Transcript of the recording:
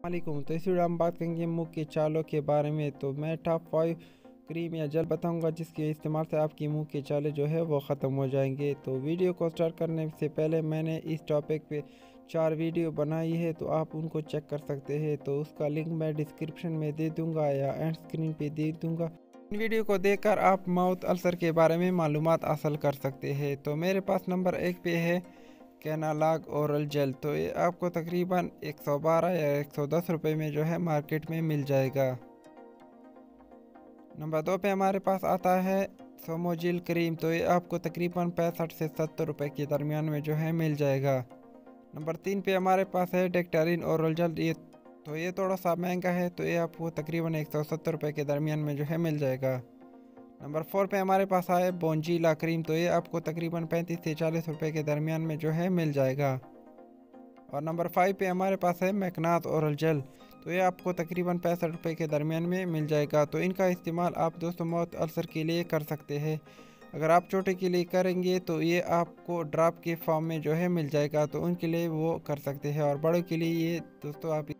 वालेकुम। तो इस वीडियो हम बात करेंगे मुंह के चालों के बारे में। तो मैं टॉप 5 क्रीम या जेल बताऊंगा जिसके इस्तेमाल से आपकी मुंह के चाले जो है वो ख़त्म हो जाएंगे। तो वीडियो को स्टार्ट करने से पहले मैंने इस टॉपिक पे 4 वीडियो बनाई है, तो आप उनको चेक कर सकते हैं। तो उसका लिंक मैं डिस्क्रिप्शन में दे दूँगा या एंड स्क्रीन पे दे दूँगा। इन वीडियो को देखकर आप माउथ अल्सर के बारे में मालूमात हासिल कर सकते हैं। तो मेरे पास नंबर 1 पे है कैनालॉग ओरल जेल। तो ये आपको तकरीबन 112 या 110 रुपये में जो है मार्केट में मिल जाएगा। नंबर 2 पे हमारे पास आता है सोमोजिल क्रीम। तो ये आपको तकरीबन 65 से 70 रुपये के दरमियान में जो है मिल जाएगा। नंबर 3 पे हमारे पास है डेक्टारिन ओरल जेल। ये थोड़ा सा महंगा है, तो ये आपको तकरीबन 170 रुपये के दरमियान में जो है मिल जाएगा। नंबर 4 पे हमारे पास आए बोंजीला क्रीम। तो ये आपको तकरीबन 35 से 40 रुपये के दरमियान में जो है मिल जाएगा। और नंबर 5 पे हमारे पास है मैकनाथ ओरल जेल। तो ये आपको तकरीबन 65 रुपये के दरमियान में मिल जाएगा। तो इनका इस्तेमाल आप दोस्तों माउथ अल्सर के लिए कर सकते हैं। अगर आप छोटे के लिए करेंगे तो ये आपको ड्रॉप के फॉर्म में जो है मिल जाएगा, तो उनके लिए वो कर सकते हैं। और बड़ों के लिए ये दोस्तों आप